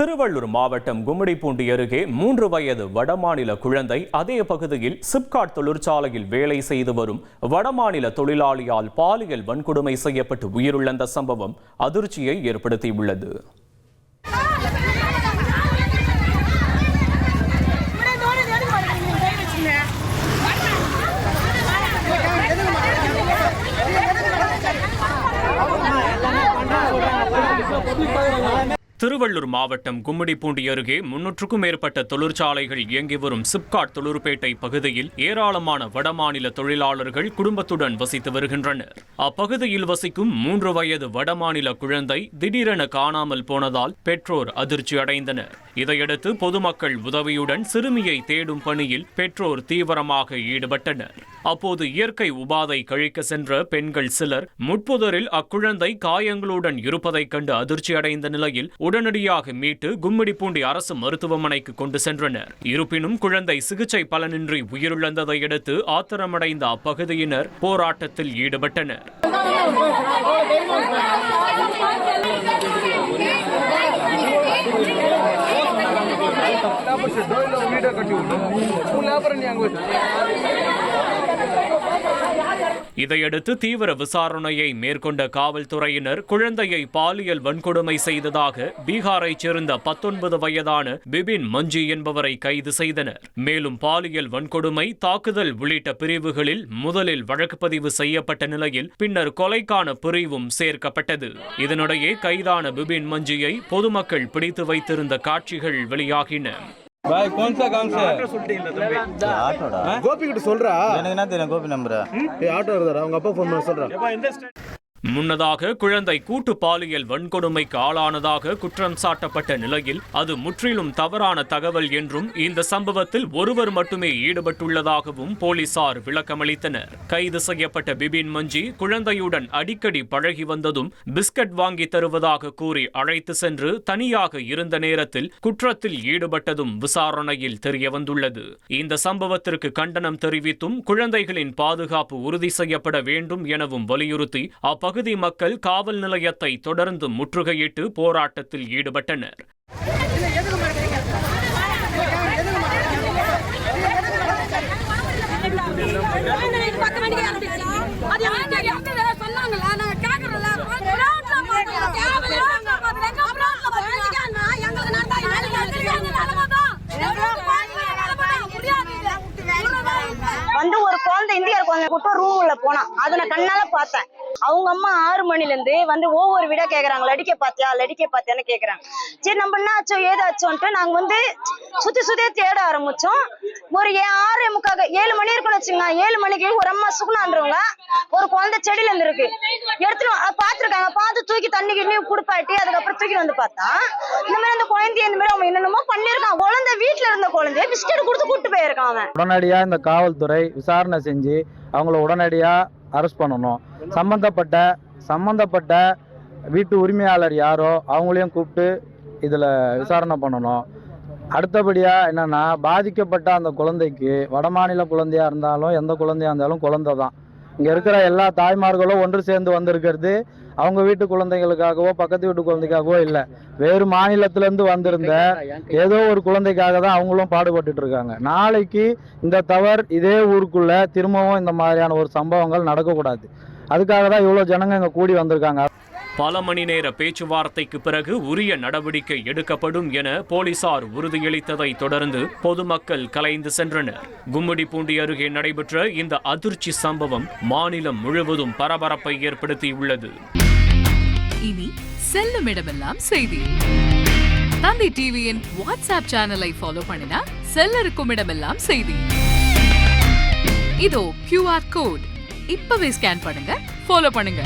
திருவள்ளூர் மாவட்டம் கும்மிடிப்பூண்டி அருகே 3 வயது வடமாநில குழந்தை அதே பகுதியில் சிப்காட் தொழிற்சாலையில் வேலை செய்து வரும் வடமாநில தொழிலாளியால் பாலியல் வன்கொடுமை செய்யப்பட்டு உயிரிழந்த சம்பவம் அதிர்ச்சியை ஏற்படுத்தியுள்ளது. திருவள்ளூர் மாவட்டம் கும்மிடிப்பூண்டி அருகே 300க்கும் மேற்பட்ட தொழிற்சாலைகள் இயங்கி வரும் சிப்காட் தொழிற்பேட்டை பகுதியில் ஏராளமான வடமாநில தொழிலாளர்கள் குடும்பத்துடன் வசித்து வருகின்றனர். அப்பகுதியில் வசிக்கும் 3 வயது வடமாநில குழந்தை திடீரென காணாமல் போனதால் பெற்றோர் அதிர்ச்சி அடைந்தனர். இதையடுத்து பொதுமக்கள் உதவியுடன் சிறுமியை தேடும் பணியில் பெற்றோர் தீவிரமாக ஈடுபட்டனர். அப்போது இயற்கை உபாதை கழிக்க சென்ற பெண்கள் சிலர் முட்புதரில் அக்குழந்தை காயங்களுடன் இருப்பதைக் கண்டு அதிர்ச்சி அடைந்த நிலையில் உடனடியாக மீட்டு கும்மிடிப்பூண்டி அரசு மருத்துவமனைக்கு கொண்டு சென்றனர். இருப்பினும் குழந்தை சிகிச்சை பலனின்றி உயிரிழந்ததை அடுத்து ஆத்திரமடைந்த அப்பகுதியினர் போராட்டத்தில் ஈடுபட்டனர். இதையடுத்து தீவிர விசாரணையை மேற்கொண்ட காவல்துறையினர் குழந்தையை பாலியல் வன்கொடுமை செய்ததாக பீகாரைச் சேர்ந்த 19 வயதான பிபின் மஞ்சி என்பவரை கைது செய்தனர். மேலும் பாலியல் வன்கொடுமை, தாக்குதல் உள்ளிட்ட பிரிவுகளில் முதலில் வழக்கு பதிவு செய்யப்பட்ட நிலையில் பின்னர் கொலைக்கான பிரிவும் சேர்க்கப்பட்டது. இதனிடையே கைதான பிபின் மஞ்சியை பொதுமக்கள் பிடித்து வைத்திருந்த காட்சிகள் வெளியாகின. भाई कौन सा काम से கோபி கிட்ட சொல்றா எனக்கு என்ன தெரியும் கோபி நம்பர் ஆட்டோ வருதா உங்க அப்பா ஃபோன் பண்ண சொல்றா. முன்னதாக குழந்தை கூட்டு பாலியல் வன்கொடுமைக்கு ஆளானதாக குற்றம் சாட்டப்பட்ட நிலையில் அது முற்றிலும் தவறான தகவல் என்றும் இந்த சம்பவத்தில் ஒருவர் மட்டுமே ஈடுபட்டுள்ளதாகவும் போலீசார் விளக்கமளித்தனர். கைது செய்யப்பட்ட பிபின் மஞ்சி குழந்தையுடன் அடிக்கடி பழகி வந்ததும் பிஸ்கட் வாங்கி தருவதாக கூறி அழைத்து சென்று தனியாக இருந்த நேரத்தில் குற்றத்தில் ஈடுபட்டதும் விசாரணையில் தெரியவந்துள்ளது. இந்த சம்பவத்திற்கு கண்டனம் தெரிவித்தும் குழந்தைகளின் பாதுகாப்பு உறுதி செய்யப்பட வேண்டும் எனவும் வலியுறுத்தி அப்பகுதி மக்கள் காவல் நிலையத்தை தொடர்ந்து முற்றுகையிட்டு போராட்டத்தில் ஈடுபட்டனர். ஒரு குழந்தை இந்தியா குழந்தை ரூம்ல போனா அதை நான் கண்ணால பார்த்தேன். அவங்க அம்மா 6 மணில இருந்து ஒவ்வொரு வீடா கேக்குறாங்க, லடிக்க பாத்தியான்னு கேக்குறாங்க. சரி நம்ம என்ன ஆச்சோ ஏதாச்சோன்ட்டு நாங்க சுத்தி தேட ஆரம்பிச்சோம். ஒரு 6:45 மணி இருக்குன்னு வச்சுங்க. 7 மணிக்கு ஒரு அம்மா சுகுணான்றவங்க ஒரு குழந்தை செடியில இருந்து இருக்கு எடுத்துட்டு பாத்துருக்காங்க. பார்த்து தூக்கி தண்ணி கிண்ணி குடுப்பாட்டி அதுக்கப்புறம் தூக்கி வந்து பார்த்தா இந்த மாதிரி அந்த குழந்தைய இந்த மாதிரி அவங்க என்னென்னமோ பண்ணிருக்கான். குழந்தை வீட்டுல இருந்த குழந்தைய பிஸ்கெட் கொடுத்து கூட்டு போயிருக்கான். உடனடியா இந்த காவல்துறை விசாரணை செஞ்சு அவங்கள உடனடியா அரெஸ்ட் பண்ணணும். சம்பந்தப்பட்ட வீட்டு உரிமையாளர் யாரோ அவங்களையும் கூப்பிட்டு இதில் விசாரணை பண்ணணும். அடுத்தபடியாக என்னென்னா, பாதிக்கப்பட்ட அந்த குழந்தைக்கு வடமாநில குழந்தையாக இருந்தாலும் எந்த குழந்தையாக இருந்தாலும் குழந்தை தான். இங்கே இருக்கிற எல்லா தாய்மார்களும் ஒன்று சேர்ந்து வந்திருக்கிறது அவங்க வீட்டு குழந்தைகளுக்காகவோ பக்கத்து வீட்டு குழந்தைக்காகவோ இல்லை, வேறு மாநிலத்திலேருந்து வந்திருந்த ஏதோ ஒரு குழந்தைக்காக தான் அவங்களும் பாடுபட்டு இருக்காங்க. நாளைக்கு இந்த தவறு இதே ஊருக்குள்ள திரும்பவும் இந்த மாதிரியான ஒரு சம்பவங்கள் நடக்கக்கூடாது. அதுக்காக தான் இவ்வளோ ஜனங்க இங்கே கூடி வந்திருக்காங்க. பல மணி நேர பேச்சுவார்த்தைக்கு பிறகு உரிய நடவடிக்கை எடுக்கப்படும் என போலீசார் உறுதியளித்ததை தொடர்ந்து பொதுமக்கள் கலைந்து சென்றனர். கும்மிடிப்பூண்டி அருகே நடைபெற்ற இந்த அதிர்ச்சி சம்பவம் மாநிலம் முழுவதும் பரபரப்பை ஏற்படுத்தியுள்ளது. இனி செல்லும் இடமெல்லாம் செய்தி. தந்தி டிவியின் வாட்ஸ்அப் சேனலை ஃபாலோ பண்ணினா செல்ல இருக்கும் இடமெல்லாம் செய்தி. இதோ QR கோட் இப்பவே ஸ்கேன் பண்ணுங்க, ஃபாலோ பண்ணுங்க.